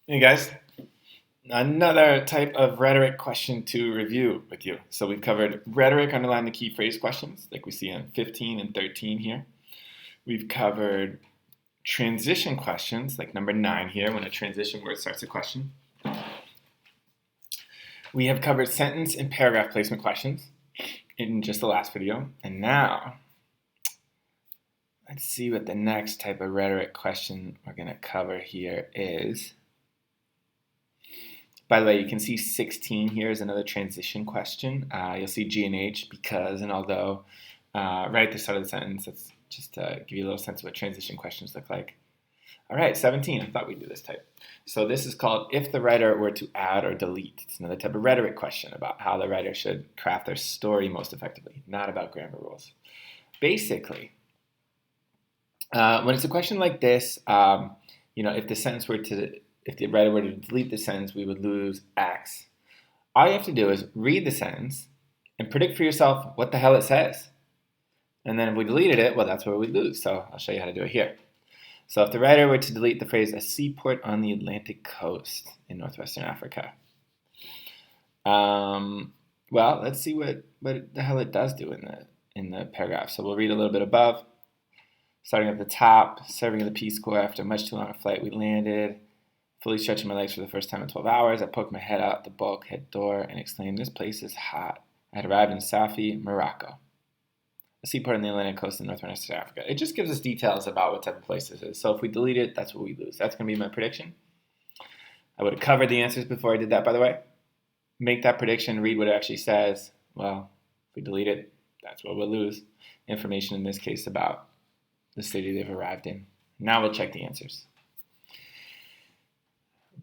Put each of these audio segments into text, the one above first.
Hey guys, another type of rhetoric question to review with you. So we've covered rhetoric, underline the key phrase questions, like we see on 15 and 13 here. We've covered transition questions, like number 9 here, when a transition word starts a question. We have covered sentence and paragraph placement questions in just the last video. And now, let's see what the next type of rhetoric question we're going to cover here is. By the way, you can see 16 here is another transition question. You'll see G and H, because, and although, right at the start of the sentence. That's just to give you a little sense of what transition questions look like. All right, 17. I thought we'd do this type. So this is called if the writer were to add or delete. It's another type of rhetoric question about how the writer should craft their story most effectively, not about grammar rules. Basically, when it's a question like this, if the writer were to delete the sentence, we would lose X. All you have to do is read the sentence and predict for yourself what the hell it says. And then if we deleted it, well, that's where we lose. So I'll show you how to do it here. So if the writer were to delete the phrase, a seaport on the Atlantic coast in northwestern Africa. Well, let's see what the hell it does do in the paragraph. So we'll read a little bit above. Starting at the top, serving at the Peace Corps after a much too long a flight, we landed. Fully stretching my legs for the first time in 12 hours, I poked my head out the bulkhead door and exclaimed, "This place is hot." I had arrived in Safi, Morocco, a seaport on the Atlantic coast in northwestern Africa. It just gives us details about what type of place this is. So if we delete it, that's what we lose. That's going to be my prediction. I would have covered the answers before I did that, by the way. Make that prediction, read what it actually says. Well, if we delete it, that's what we'll lose. Information in this case about the city they've arrived in. Now we'll check the answers.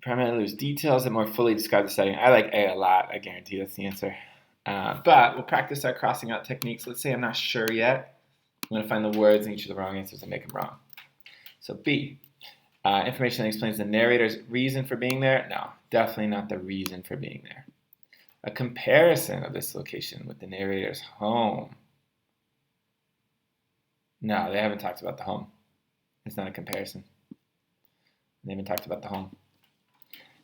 Primarily lose details that more fully describe the setting. I like A a lot. I guarantee that's the answer. But we'll practice our crossing out techniques. Let's say I'm not sure yet. I'm going to find the words in each of the wrong answers and make them wrong. So B, information that explains the narrator's reason for being there. No, definitely not the reason for being there. A comparison of this location with the narrator's home. No, they haven't talked about the home. It's not a comparison. They haven't talked about the home.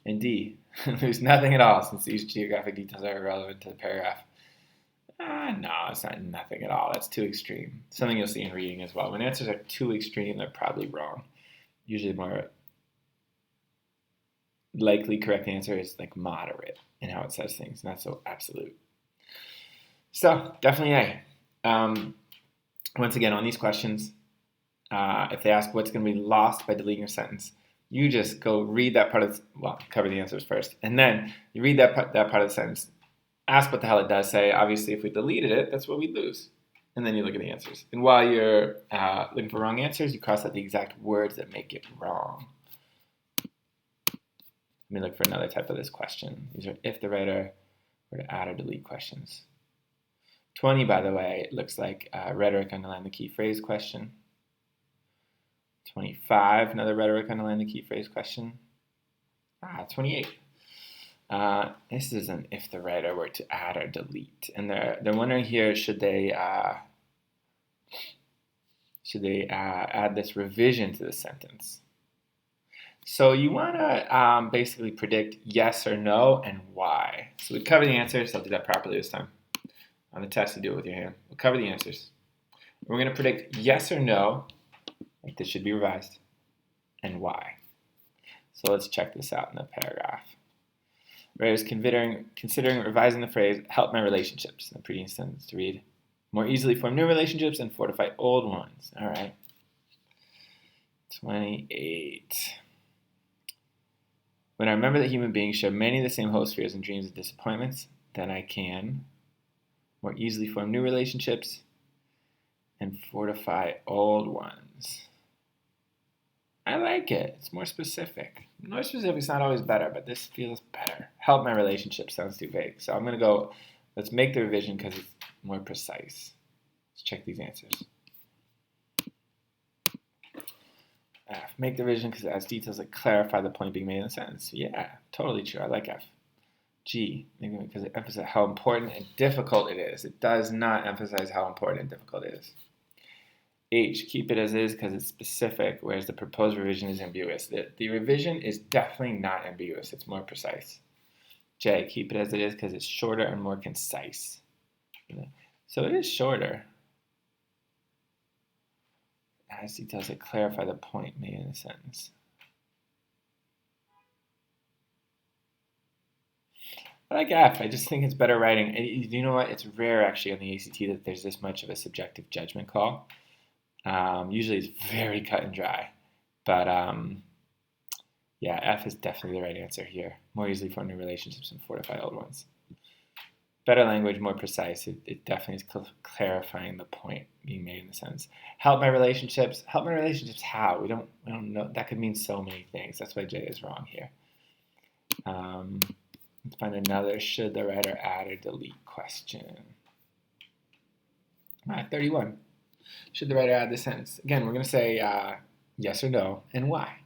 And D, there's nothing at all since these geographic details are irrelevant to the paragraph. No, it's not nothing at all. That's too extreme. Something you'll see in reading as well. When answers are too extreme, they're probably wrong. Usually more likely correct answer is like moderate in how it says things, not so absolute. So definitely A. Once again, on these questions, if they ask what's going to be lost by deleting a sentence, you just go read that part of cover the answers first. And then you read that part of the sentence. Ask what the hell it does say. Obviously, if we deleted it, that's what we lose. And then you look at the answers. And while you're looking for wrong answers, you cross out the exact words that make it wrong. Let me look for another type of this question. These are if the writer were to add or delete questions. 20, by the way, it looks like rhetoric, underline the key phrase question. 25, another rhetoric, underline the key phrase question. 28. This is an if the writer were to add or delete. And they're wondering here, should they add this revision to the sentence? So you want to basically predict yes or no and why. So we cover the answers. I'll do that properly this time. On the test, you do it with your hand. We'll cover the answers. We're going to predict yes or no. Like this should be revised, and why. So let's check this out in the paragraph. Writers considering revising the phrase, help my relationships. In the previous sentence to read, more easily form new relationships and fortify old ones. All right. 28. When I remember that human beings share many of the same hopes, fears, and dreams and disappointments, then I can more easily form new relationships and fortify old ones. I like it. It's more specific. More specific is not always better, but this feels better. Help my relationship sounds too vague. So I'm going to go, let's make the revision because it's more precise. Let's check these answers. F, make the revision because it adds details that clarify the point being made in the sentence. Yeah, totally true. I like F. G, because it emphasizes how important and difficult it is. It does not emphasize how important and difficult it is. H, keep it as is because it's specific, whereas the proposed revision is ambiguous. The revision is definitely not ambiguous. It's more precise. J, keep it as it is because it's shorter and more concise. So it is shorter. As details that clarify the point made in a sentence. I like F. I just think it's better writing. And you know what? It's rare actually on the ACT that there's this much of a subjective judgment call. Usually it's very cut and dry. But yeah, F is definitely the right answer here. More easily formed new relationships and fortify old ones. Better language, more precise. It definitely is clarifying the point being made in the sentence. Help my relationships. Help my relationships how? We don't know. That could mean so many things. That's why J is wrong here. Let's find another should the writer add or delete question. All right, 31. Should the writer add this sentence? Again, we're going to say yes or no and why.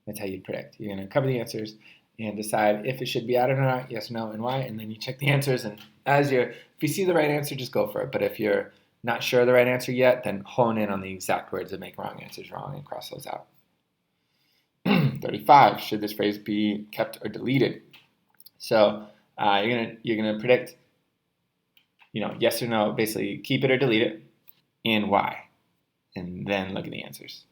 That's how you predict. You're going to cover the answers and decide if it should be added or not, yes or no, and why, and then you check the answers. And if you see the right answer, just go for it. But if you're not sure of the right answer yet, then hone in on the exact words that make wrong answers wrong and cross those out. 35. Should this phrase be kept or deleted? So you're gonna predict, yes or no. Basically, keep it or delete it, and why, and then look at the answers.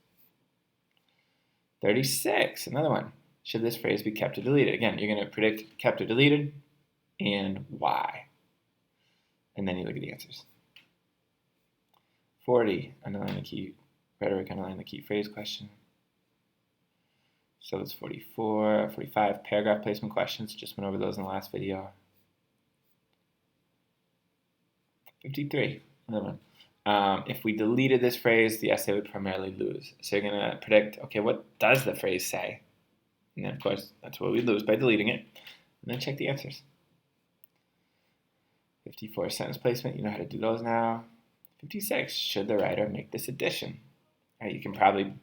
36. Another one. Should this phrase be kept or deleted? Again, you're going to predict kept or deleted and why. And then you look at the answers. 40, underline the key, rhetoric, underline the key phrase question. So it's 44, 45, paragraph placement questions. Just went over those in the last video. 53, another one. If we deleted this phrase, the essay would primarily lose. So you're going to predict, okay, what does the phrase say? And then, of course, that's what we lose by deleting it. And then check the answers. 54, sentence placement. You know how to do those now. 56, should the writer make this addition? All right, you can probably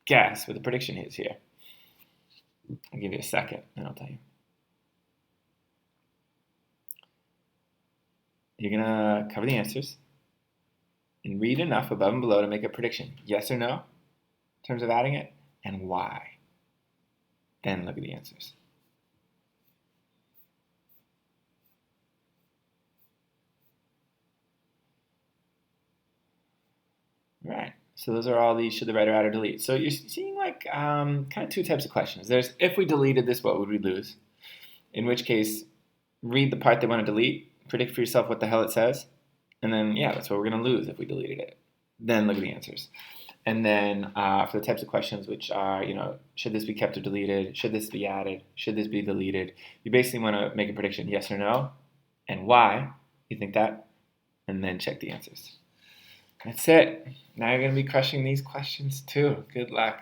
guess what the prediction is here. I'll give you a second, and I'll tell you. You're going to cover the answers and read enough above and below to make a prediction. Yes or no, in terms of adding it, and why. Then look at the answers. All right. So those are all the should the writer add or delete. So you're seeing like kind of two types of questions. There's if we deleted this, what would we lose? In which case, read the part they want to delete, predict for yourself what the hell it says, and then, yeah, that's what we're going to lose if we deleted it. Then look at the answers. And then for the types of questions which are, should this be kept or deleted? Should this be added? Should this be deleted? You basically want to make a prediction, yes or no, and why you think that, and then check the answers. That's it. Now you're going to be crushing these questions too. Good luck.